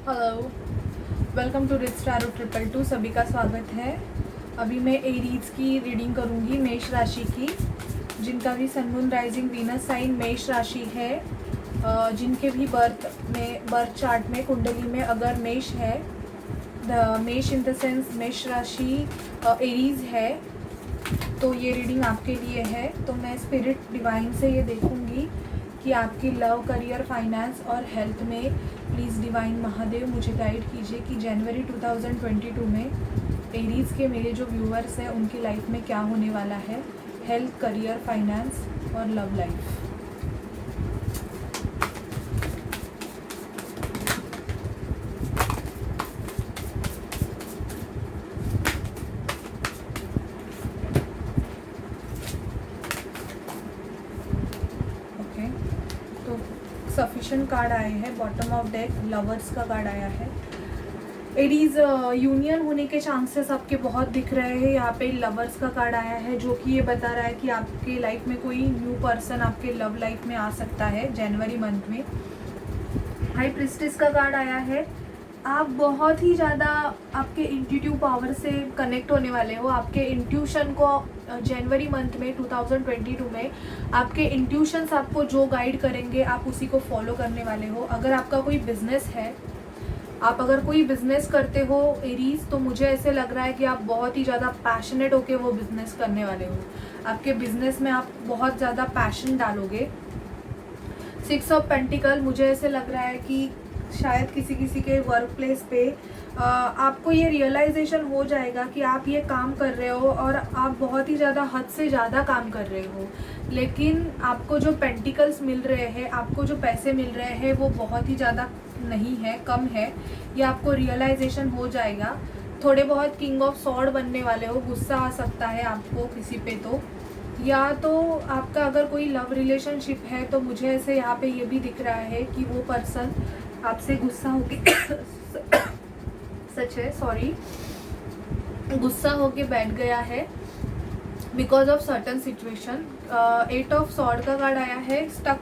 Hello, welcome to Rich Tarot 222। सभी का स्वागत है। अभी मैं एरीज की रीडिंग करूंगी, मेष राशि की, जिनका भी sun moon rising Venus sign मेष राशि है। जिनके भी बर्थ चार्ट में कुंडली में अगर मेष है, द मेष इन द सेंस मेष राशि एरीज है, तो ये रीडिंग आपके लिए है। तो मैं स्पिरिट डिवाइन से ये देखूंगी कि आपकी लव, करियर, फाइनेंस और हेल्थ में प्लीज़ डिवाइन महादेव मुझे गाइड कीजिए कि जनवरी 2022 में एरीज के मेरे जो व्यूअर्स हैं उनकी लाइफ में क्या होने वाला है, हेल्थ, करियर, फाइनेंस और लव लाइफ। ओके, तो सफिशिएंट कार्ड आए हैं। बॉटम ऑफ डेक लवर्स का कार्ड आया है। एरीज यूनियन होने के चांसेस आपके बहुत दिख रहे हैं। यहाँ पे लवर्स का कार्ड आया है, जो कि ये बता रहा है कि आपके लाइफ में कोई न्यू पर्सन आपके लव लाइफ में आ सकता है जनवरी मंथ में। हाई प्रिस्टेस का कार्ड आया है। आप बहुत ही ज़्यादा आपके इंट्यूटिव पावर से कनेक्ट होने वाले हो। आपके इंट्यूशन को जनवरी मंथ में 2022 में आपके इंट्यूशंस आपको जो गाइड करेंगे आप उसी को फॉलो करने वाले हो। अगर आपका कोई बिजनेस है, आप अगर कोई बिजनेस करते हो एरीज, तो मुझे ऐसे लग रहा है कि आप बहुत ही ज़्यादा पैशनेट होके वो बिजनेस करने वाले हो। आपके बिजनेस में आप बहुत ज़्यादा पैशन डालोगे। 6 ऑफ पेंटिकल, मुझे ऐसे लग रहा है कि शायद किसी के वर्क प्लेस पे आपको ये रियलाइजेशन हो जाएगा कि आप ये काम कर रहे हो और आप बहुत ही ज़्यादा हद से ज़्यादा काम कर रहे हो, लेकिन आपको जो पेंटिकल्स मिल रहे हैं, आपको जो पैसे मिल रहे हैं वो बहुत ही ज़्यादा नहीं है, कम है। ये आपको रियलाइजेशन हो जाएगा। थोड़े बहुत किंग ऑफ सॉर्ड बनने वाले हो, गुस्सा आ सकता है आपको किसी पे, तो या तो आपका अगर कोई लव रिलेशनशिप है तो मुझे ऐसे यहाँ पे ये भी दिख रहा है कि वो पर्सन आपसे गुस्सा होके सच है, सॉरी, गुस्सा होके बैठ गया है because of certain situation. 8 of sword का कार्ड आया है। स्टक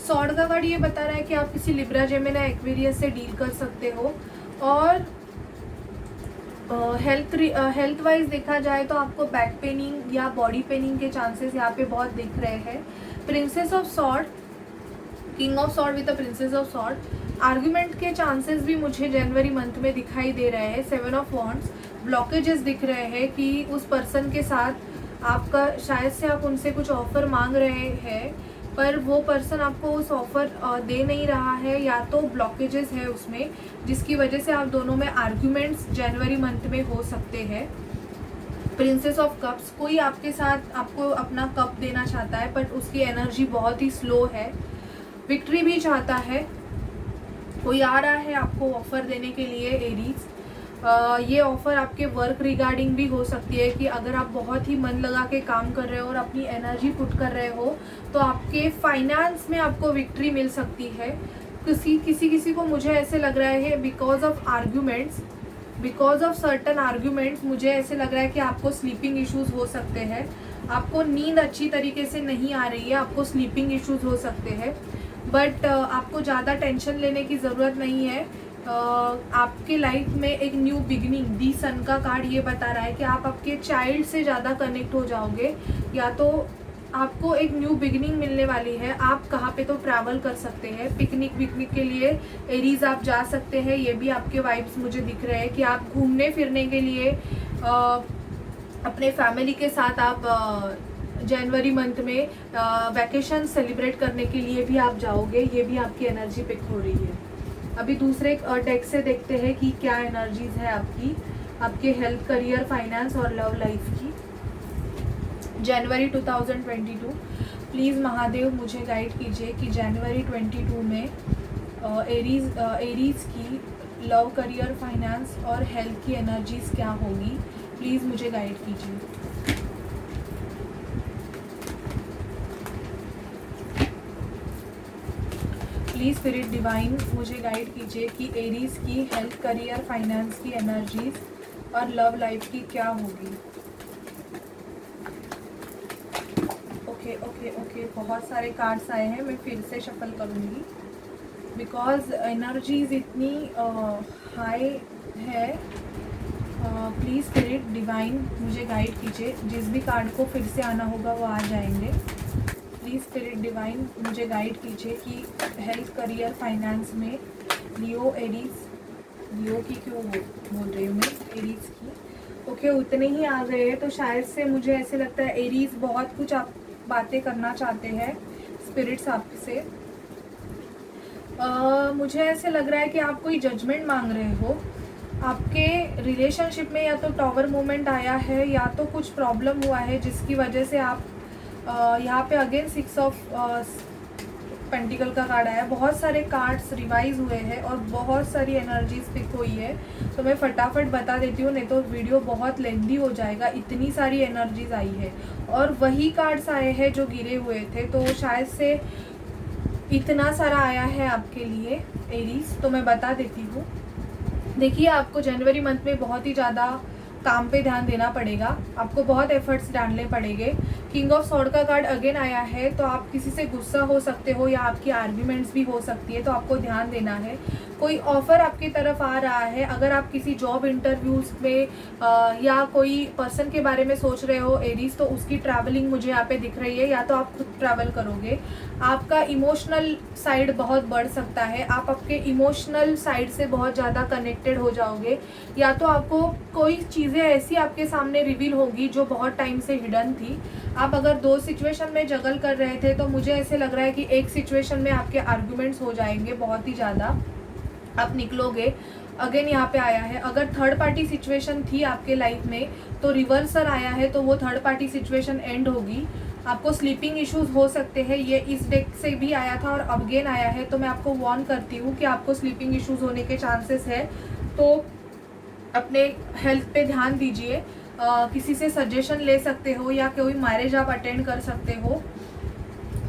सॉर्ड का कार्ड ये बता रहा है कि आप किसी लिब्रा, जेमिनी, एक्वेरियस से डील कर सकते हो। और हेल्थ वाइज देखा जाए तो आपको बैक पेनिंग या बॉडी पेनिंग के चांसेस यहाँ पे बहुत दिख रहे हैं। Princess of sword, king of sword with the princess of sword, argument के चांसेस भी मुझे जनवरी मंथ में दिखाई दे रहे हैं। 7 ऑफ वॉन्ड्स, ब्लॉकेजेस दिख रहे हैं कि उस पर्सन के साथ आपका, शायद से आप उनसे कुछ ऑफर मांग रहे हैं पर वो पर्सन आपको उस ऑफर दे नहीं रहा है, या तो ब्लॉकेजेस है उसमें जिसकी वजह से आप दोनों में आर्ग्यूमेंट्स जनवरी मंथ में हो सकते हैं। प्रिंसेस ऑफ कप्स, कोई आपके साथ आपको अपना कप देना चाहता है बट उसकी एनर्जी बहुत ही स्लो है। विक्ट्री भी चाहता है, कोई आ रहा है आपको ऑफर देने के लिए एरीज। ये ऑफर आपके वर्क रिगार्डिंग भी हो सकती है कि अगर आप बहुत ही मन लगा के काम कर रहे हो और अपनी एनर्जी पुट कर रहे हो तो आपके फाइनेंस में आपको विक्ट्री मिल सकती है। किसी को मुझे ऐसे लग रहा है because of arguments, because of certain arguments, मुझे ऐसे लग रहा है कि आपको स्लीपिंग इश्यूज हो सकते हैं। आपको नींद अच्छी तरीके से नहीं आ रही है, आपको स्लीपिंग इश्यूज हो सकते हैं, बट आपको ज़्यादा टेंशन लेने की ज़रूरत नहीं है। आपके लाइफ में एक न्यू बिगिनिंग, दी सन का कार्ड ये बता रहा है कि आप आपके चाइल्ड से ज़्यादा कनेक्ट हो जाओगे, या तो आपको एक न्यू बिगिनिंग मिलने वाली है। आप कहाँ पे तो ट्रैवल कर सकते हैं, पिकनिक के लिए एरीज आप जा सकते हैं। ये भी आपके वाइब्स मुझे दिख रहे हैं कि आप घूमने फिरने के लिए अपने फैमिली के साथ आप जनवरी मंथ में वैकेशन सेलिब्रेट करने के लिए भी आप जाओगे। ये भी आपकी एनर्जी पिक हो रही है। अभी दूसरे डेक से देखते हैं कि क्या एनर्जीज है आपके हेल्थ, करियर, फाइनेंस और लव लाइफ की जनवरी 2022। प्लीज़ महादेव मुझे गाइड कीजिए कि जनवरी 22 में एरीज की लव, करियर, फाइनेंस और हेल्थ की एनर्जीज क्या होगी। प्लीज़ मुझे गाइड कीजिए। प्लीज़ स्पिरिट डिवाइन मुझे गाइड कीजिए कि एरीज की हेल्थ, करियर, फाइनेंस की एनर्जीज और लव लाइफ की क्या होगी। ओके, बहुत सारे कार्ड्स आए हैं, मैं फिर से शफल करूँगी। बिकॉज एनर्जीज इतनी हाई है। प्लीज़ स्पिरिट डिवाइन मुझे गाइड कीजिए, जिस भी कार्ड को फिर से आना होगा वो आ जाएंगे। प्लीज़ स्पिरिट डिवाइन मुझे गाइड कीजिए कि हेल्थ, करियर, फाइनेंस में लियो, एरीज, लियो की क्यों बोल रही हूँ मैं, एरीज की। ओके, उतने ही आ गए हैं। तो शायद से मुझे ऐसे लगता है एरीज बहुत कुछ आप बातें करना चाहते हैं स्पिरिट्स आपसे। मुझे ऐसे लग रहा है कि आप कोई जजमेंट मांग रहे हो। आपके रिलेशनशिप में या तो टॉवर मूवमेंट आया है या तो कुछ प्रॉब्लम हुआ है जिसकी वजह से आप यहाँ पे अगेन 6 ऑफ पेंटिकल का कार्ड आया। बहुत सारे कार्ड्स रिवाइज हुए हैं और बहुत सारी एनर्जीज पिक हुई है। तो मैं फटाफट बता देती हूँ, नहीं तो वीडियो बहुत लेंथी हो जाएगा, इतनी सारी एनर्जीज आई है और वही कार्ड्स आए हैं जो गिरे हुए थे। तो शायद से इतना सारा आया है आपके लिए एरीज। तो मैं बता देती हूँ। देखिए, आपको जनवरी मंथ में बहुत ही ज़्यादा काम पे ध्यान देना पड़ेगा, आपको बहुत एफर्ट्स डालने पड़ेंगे। किंग ऑफ सॉर्ड का कार्ड अगेन आया है। तो आप किसी से गुस्सा हो सकते हो या आपकी आर्ग्यूमेंट्स भी हो सकती है, तो आपको ध्यान देना है। कोई ऑफ़र आपकी तरफ आ रहा है। अगर आप किसी जॉब इंटरव्यूज़ में या कोई पर्सन के बारे में सोच रहे हो एरीज, तो उसकी ट्रैवलिंग मुझे यहाँ पे दिख रही है, या तो आप खुद ट्रैवल करोगे। आपका इमोशनल साइड बहुत बढ़ सकता है, आप आपके इमोशनल साइड से बहुत ज़्यादा कनेक्टेड हो जाओगे, या तो आपको कोई चीज़ें ऐसी आपके सामने रिवील होगी जो बहुत टाइम से हिडन थी। आप अगर 2 सिचुएशन में जगल कर रहे थे, तो मुझे ऐसे लग रहा है कि एक सिचुएशन में आपके आर्गुमेंट्स हो जाएंगे, बहुत ही ज़्यादा आप निकलोगे। अगेन यहाँ पे आया है, अगर थर्ड पार्टी सिचुएशन थी आपके लाइफ में तो रिवर्सर आया है, तो वो थर्ड पार्टी सिचुएशन एंड होगी। आपको स्लीपिंग इश्यूज हो सकते हैं, ये इस डेक से भी आया था और अगेन आया है। तो मैं आपको वार्न करती हूँ कि आपको स्लीपिंग इश्यूज होने के चांसेस है, तो अपने हेल्थ पे ध्यान दीजिए। किसी से सजेशन ले सकते हो या कोई मैरिज आप अटेंड कर सकते हो।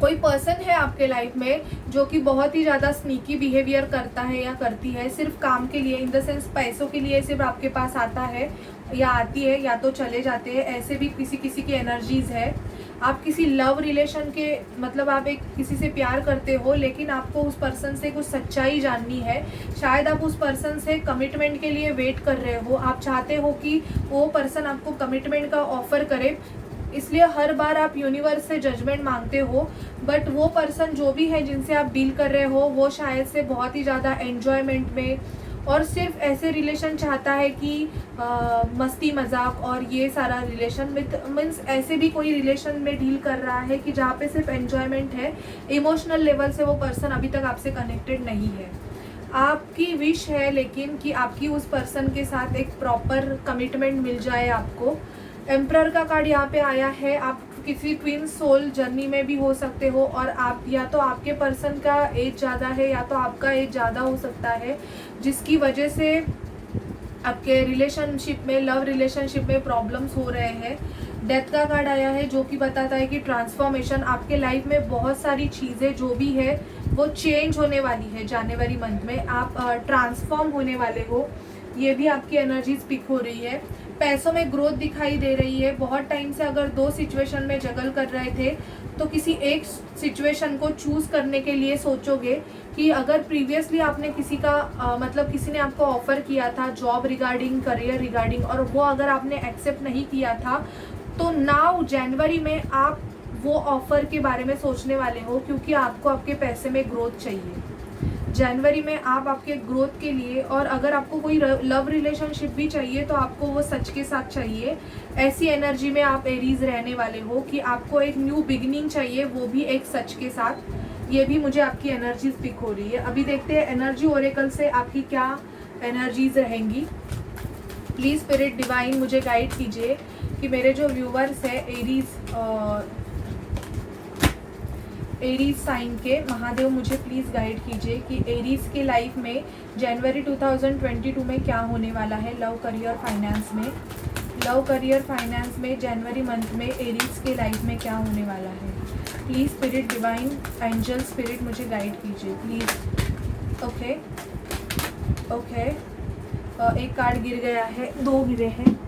कोई पर्सन है आपके लाइफ में जो कि बहुत ही ज़्यादा स्नीकी बिहेवियर करता है या करती है, सिर्फ काम के लिए, इन द सेंस पैसों के लिए सिर्फ आपके पास आता है या आती है, या तो चले जाते हैं। ऐसे भी किसी किसी की एनर्जीज है। आप किसी लव रिलेशन के, मतलब आप एक किसी से प्यार करते हो लेकिन आपको उस पर्सन से कुछ सच्चाई जाननी है। शायद आप उस पर्सन से कमिटमेंट के लिए वेट कर रहे हो, आप चाहते हो कि वो पर्सन आपको कमिटमेंट का ऑफर करे, इसलिए हर बार आप यूनिवर्स से जजमेंट मांगते हो। बट वो पर्सन जो भी है जिनसे आप डील कर रहे हो, वो शायद से बहुत ही ज़्यादा एन्जॉयमेंट में और सिर्फ ऐसे रिलेशन चाहता है कि मस्ती मजाक और ये सारा रिलेशन विथ मीन्स ऐसे भी कोई रिलेशन में डील कर रहा है कि जहाँ पे सिर्फ एन्जॉयमेंट है। इमोशनल लेवल से वो पर्सन अभी तक आपसे कनेक्टेड नहीं है। आपकी विश है लेकिन कि आपकी उस पर्सन के साथ एक प्रॉपर कमिटमेंट मिल जाए आपको। एम्परर का कार्ड यहाँ पे आया है। आप किसी ट्विन सोल जर्नी में भी हो सकते हो और आप, या तो आपके पर्सन का एज ज़्यादा है या तो आपका एज ज़्यादा हो सकता है, जिसकी वजह से आपके रिलेशनशिप में, लव रिलेशनशिप में प्रॉब्लम्स हो रहे हैं। डेथ का कार्ड आया है जो कि बताता है कि ट्रांसफॉर्मेशन, आपके लाइफ में बहुत सारी चीज़ें जो भी है वो चेंज होने वाली है। जनवरी मंथ में आप ट्रांसफॉर्म होने वाले हो, ये भी आपकी एनर्जीज पिक हो रही है। पैसों में ग्रोथ दिखाई दे रही है। बहुत टाइम से अगर 2 सिचुएशन में जगल कर रहे थे, तो किसी एक सिचुएशन को चूज़ करने के लिए सोचोगे कि अगर प्रीवियसली आपने किसी का मतलब किसी ने आपको ऑफ़र किया था जॉब रिगार्डिंग, करियर रिगार्डिंग, और वो अगर आपने एक्सेप्ट नहीं किया था, तो नाउ जनवरी में आप वो ऑफ़र के बारे में सोचने वाले हो, क्योंकि आपको आपके पैसे में ग्रोथ चाहिए। जनवरी में आप आपके ग्रोथ के लिए, और अगर आपको कोई लव रिलेशनशिप भी चाहिए तो आपको वो सच के साथ चाहिए। ऐसी एनर्जी में आप एरीज रहने वाले हो कि आपको एक न्यू बिगिनिंग चाहिए, वो भी एक सच के साथ। ये भी मुझे आपकी एनर्जीज पिक हो रही है। अभी देखते हैं एनर्जी ओरेकल से आपकी क्या एनर्जीज रहेंगी। प्लीज़ स्पिरिट डिवाइन मुझे गाइड कीजिए कि मेरे जो व्यूवर्स हैं एरीज साइन के, महादेव मुझे प्लीज़ गाइड कीजिए कि एरीज के लाइफ में जनवरी 2022 में क्या होने वाला है। लव, करियर, फाइनेंस में, लव, करियर, फाइनेंस में जनवरी मंथ में एरीज के लाइफ में क्या होने वाला है। Please spirit divine, angel spirit मुझे गाइड कीजिए प्लीज़। ओके ओके, एक कार्ड गिर गया है, 2 गिरे हैं,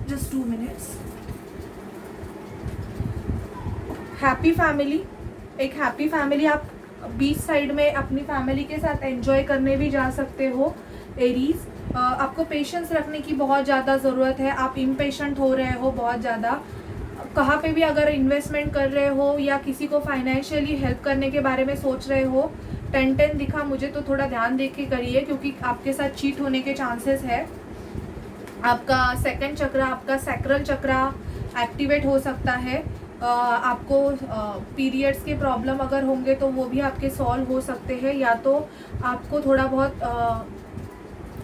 जस्ट 2 मिनट्स। हैप्पी फैमिली, एक हैप्पी फैमिली आप बीच साइड में अपनी फैमिली के साथ एंजॉय करने भी जा सकते हो एरीज। आपको पेशेंस रखने की बहुत ज़्यादा ज़रूरत है, आप इम्पेशेंट हो रहे हो बहुत ज़्यादा। कहाँ पे भी अगर इन्वेस्टमेंट कर रहे हो या किसी को फाइनेंशियली हेल्प करने के बारे में सोच रहे हो, 10-10 दिखा मुझे, तो थोड़ा ध्यान देख के करिए क्योंकि आपके साथ चीट होने के चांसेस है। आपका सेकंड चक्र, आपका सैक्रल चक्र एक्टिवेट हो सकता है। आपको पीरियड्स के प्रॉब्लम अगर होंगे तो वो भी आपके सॉल्व हो सकते हैं, या तो आपको थोड़ा बहुत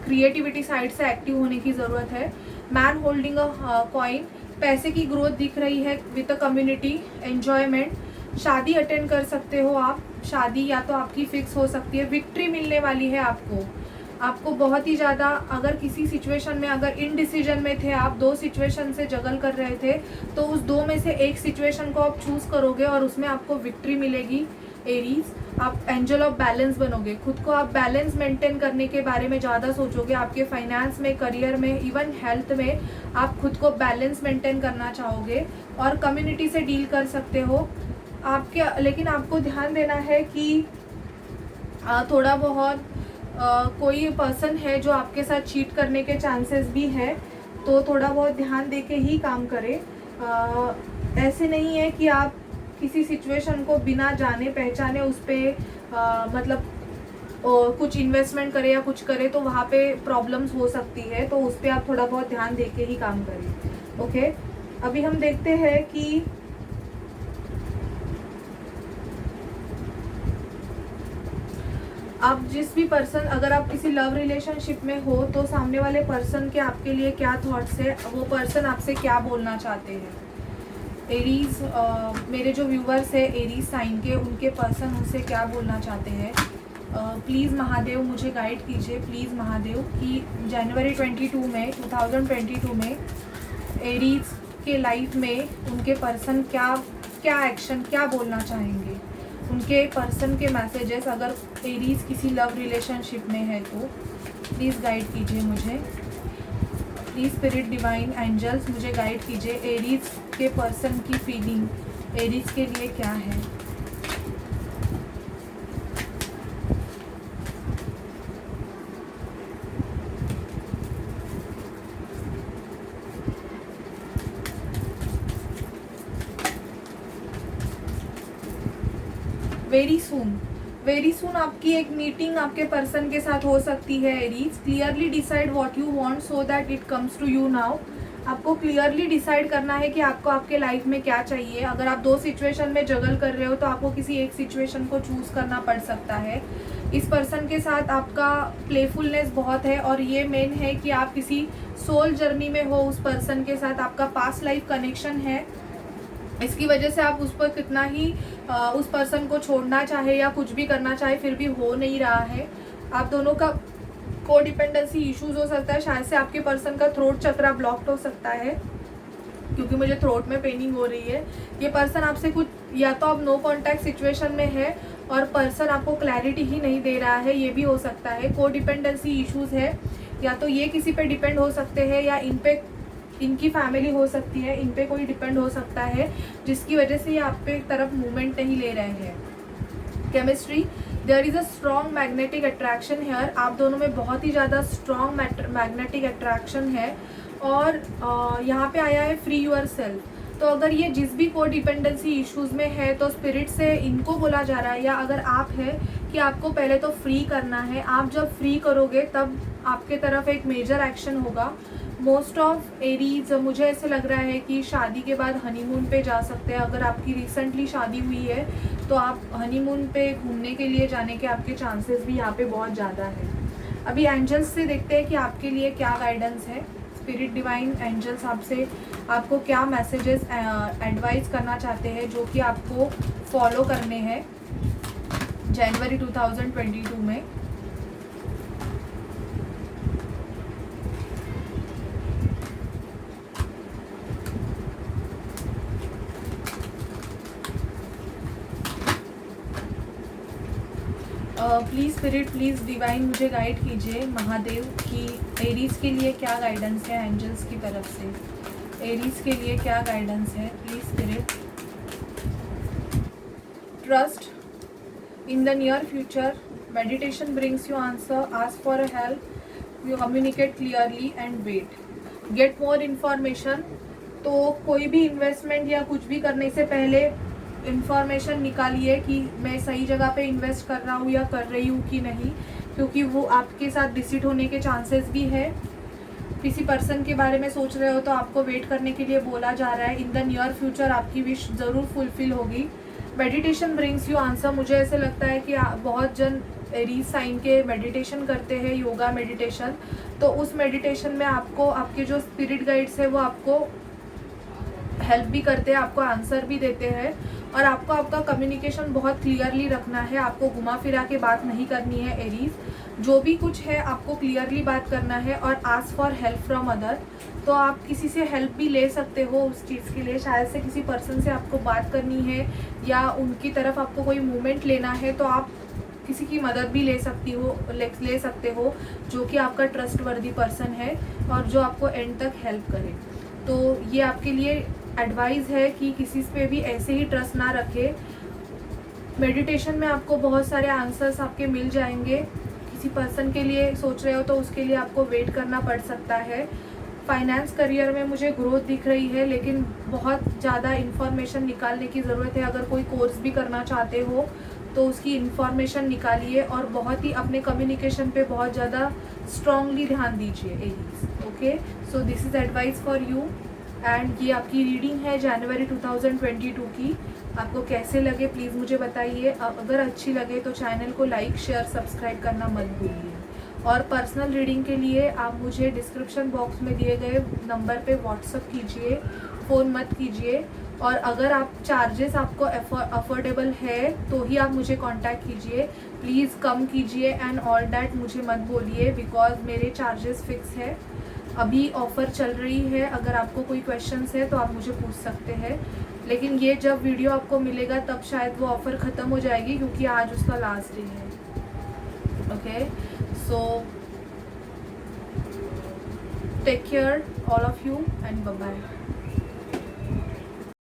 क्रिएटिविटी साइड से एक्टिव होने की ज़रूरत है। मैन होल्डिंग अ कॉइन, पैसे की ग्रोथ दिख रही है विद अ कम्युनिटी एन्जॉयमेंट। शादी अटेंड कर सकते हो आप, शादी या तो आपकी फिक्स हो सकती है। विक्ट्री मिलने वाली है आपको बहुत ही ज़्यादा। अगर किसी सिचुएशन में अगर इनडिसीजन में थे आप, 2 सिचुएशन से जगल कर रहे थे, तो उस 2 में से एक सिचुएशन को आप चूज़ करोगे और उसमें आपको विक्ट्री मिलेगी एरीज। आप एंजल ऑफ बैलेंस बनोगे, खुद को आप बैलेंस मेंटेन करने के बारे में ज़्यादा सोचोगे। आपके फाइनेंस में, करियर में, इवन हेल्थ में आप खुद को बैलेंस मेंटेन करना चाहोगे और कम्युनिटी से डील कर सकते हो आपके। लेकिन आपको ध्यान देना है कि थोड़ा बहुत कोई पर्सन है जो आपके साथ चीट करने के चांसेस भी है, तो थोड़ा बहुत ध्यान दे के ही काम करें। ऐसे नहीं है कि आप किसी सिचुएशन को बिना जाने पहचाने उस पर मतलब कुछ इन्वेस्टमेंट करें या कुछ करें तो वहाँ पे प्रॉब्लम्स हो सकती है, तो उस पर आप थोड़ा बहुत ध्यान दे के ही काम करें। ओके, अभी हम देखते हैं कि आप जिस भी पर्सन, अगर आप किसी लव रिलेशनशिप में हो तो सामने वाले पर्सन के आपके लिए क्या थॉट्स है, वो पर्सन आपसे क्या बोलना चाहते हैं। एरीज, मेरे जो व्यूवर्स है एरीज साइन के, उनके पर्सन उनसे क्या बोलना चाहते हैं। प्लीज़ महादेव मुझे गाइड कीजिए, प्लीज़ महादेव, कि जनवरी 2022 में एरीज के लाइफ में उनके पर्सन क्या एक्शन, क्या बोलना चाहेंगे। उनके पर्सन के मैसेजेस, अगर एरीज किसी लव रिलेशनशिप में है तो प्लीज़ गाइड कीजिए मुझे। प्लीज़ स्पिरिट डिवाइन एंजल्स मुझे गाइड कीजिए, एरीज के पर्सन की फीलिंग एरीज के लिए क्या है। वेरी सून आपकी एक मीटिंग आपके पर्सन के साथ हो सकती है Aries. Clearly decide what you want so that it comes to you now. आपको क्लियरली डिसाइड करना है कि आपको आपके लाइफ में क्या चाहिए। अगर आप 2 सिचुएशन में जगल कर रहे हो तो आपको किसी एक सिचुएशन को चूज़ करना पड़ सकता है। इस पर्सन के साथ आपका प्लेफुलनेस बहुत है और ये मेन है कि आप किसी सोल जर्नी में हो उस पर्सन के साथ, आपका पास्ट लाइफ कनेक्शन है। इसकी वजह से आप उस पर कितना ही उस पर्सन को छोड़ना चाहे या कुछ भी करना चाहे फिर भी हो नहीं रहा है। आप दोनों का को डिपेंडेंसी इश्यूज हो सकता है, शायद से आपके पर्सन का थ्रोट चक्रा ब्लॉक्ड हो सकता है, क्योंकि मुझे थ्रोट में पेनिंग हो रही है। ये पर्सन आपसे कुछ, या तो आप नो कांटेक्ट सिचुएशन में है और पर्सन आपको क्लैरिटी ही नहीं दे रहा है, ये भी हो सकता है। को डिपेंडेंसी इश्यूज है, या तो ये किसी पे डिपेंड हो सकते हैं या इन पे इनकी फैमिली हो सकती है, इन पे कोई डिपेंड हो सकता है जिसकी वजह से ये आप पे तरफ मूवमेंट नहीं ले रहे हैं। Chemistry, there is a strong magnetic attraction here. आप दोनों में बहुत ही ज़्यादा स्ट्रॉन्ग मैग्नेटिक अट्रैक्शन है और यहाँ पे आया है फ्री यूर सेल्फ। तो अगर ये जिस भी को डिपेंडेंसी इश्यूज़ में है तो स्पिरिट से इनको बोला जा रहा है, या अगर आप है कि आपको पहले तो फ्री करना है। आप जब फ्री करोगे तब आपके तरफ एक मेजर एक्शन होगा। मोस्ट ऑफ एरीज, मुझे ऐसे लग रहा है कि शादी के बाद हनीमून पे जा सकते हैं। अगर आपकी रिसेंटली शादी हुई है तो आप हनीमून पे घूमने के लिए जाने के आपके चांसेस भी यहाँ पे बहुत ज़्यादा है। अभी एंजल्स से देखते हैं कि आपके लिए क्या गाइडेंस है। स्पिरिट डिवाइन एंजल्स आपको क्या मैसेजेस एडवाइस करना चाहते हैं जो कि आपको फॉलो करने हैं जनवरी 2022 में। प्लीज़ स्पिरिट, प्लीज़ डिवाइन मुझे गाइड कीजिए महादेव कि एरीज के लिए क्या गाइडेंस है एंजल्स की तरफ से। एरीज के लिए क्या गाइडेंस है please spirit. Trust, in the near future meditation brings you answer, ask for a help, you communicate clearly and wait, get more information. तो कोई भी इन्वेस्टमेंट या कुछ भी करने से पहले इन्फॉर्मेशन निकालिए कि मैं सही जगह पे इन्वेस्ट कर रहा हूँ या कर रही हूँ कि नहीं, क्योंकि वो आपके साथ डिसीट होने के चांसेस भी है। किसी पर्सन के बारे में सोच रहे हो तो आपको वेट करने के लिए बोला जा रहा है। इन द नियर फ्यूचर आपकी विश ज़रूर फुलफिल होगी। मेडिटेशन ब्रिंग्स यू आंसर, मुझे ऐसे लगता है कि बहुत जन एरीज साइन के मेडिटेशन करते हैं, योगा मेडिटेशन, तो उस मेडिटेशन में आपको आपके जो स्पिरिट गाइड्स है वो आपको हेल्प भी करते हैं, आपको आंसर भी देते हैं। और आपको आपका कम्युनिकेशन बहुत क्लियरली रखना है, आपको घुमा फिरा के बात नहीं करनी है एरीज, जो भी कुछ है आपको क्लियरली बात करना है। और ask for help from other, तो आप किसी से हेल्प भी ले सकते हो उस चीज़ के लिए। शायद से किसी पर्सन से आपको बात करनी है या उनकी तरफ आपको कोई मूवमेंट लेना है, तो आप किसी की मदद भी ले सकते हो जो कि आपका ट्रस्टवर्दी पर्सन है और जो आपको एंड तक हेल्प करे। तो ये आपके लिए एडवाइस है कि किसी पे भी ऐसे ही ट्रस्ट ना रखे। मेडिटेशन में आपको बहुत सारे आंसर्स आपके मिल जाएंगे। किसी पर्सन के लिए सोच रहे हो तो उसके लिए आपको वेट करना पड़ सकता है। फाइनेंस करियर में मुझे ग्रोथ दिख रही है, लेकिन बहुत ज़्यादा इन्फॉर्मेशन निकालने की ज़रूरत है। अगर कोई कोर्स भी करना चाहते हो तो उसकी इन्फॉर्मेशन निकालिए और बहुत ही अपने कम्युनिकेशन पे बहुत ज़्यादा स्ट्रांगली ध्यान दीजिए Aries. Okay, so this is advice for you. And ये आपकी रीडिंग है जनवरी 2022 की। आपको कैसे लगे प्लीज़ मुझे बताइए। अगर अच्छी लगे तो चैनल को लाइक शेयर सब्सक्राइब करना मत भूलिए। और पर्सनल रीडिंग के लिए आप मुझे डिस्क्रिप्शन बॉक्स में दिए गए नंबर पे व्हाट्सअप कीजिए, फ़ोन मत कीजिए। और अगर आप चार्जेस आपको अफोर्डेबल है तो ही आप मुझे कांटेक्ट कीजिए, प्लीज़ कम कीजिए एंड ऑल डैट मुझे मत बोलिए, बिकॉज मेरे चार्जेस फिक्स है। अभी ऑफ़र चल रही है, अगर आपको कोई क्वेश्चंस है तो आप मुझे पूछ सकते हैं, लेकिन ये जब वीडियो आपको मिलेगा तब शायद वो ऑफ़र ख़त्म हो जाएगी, क्योंकि आज उसका लास्ट डे है। Okay, so take care all of you and bye bye.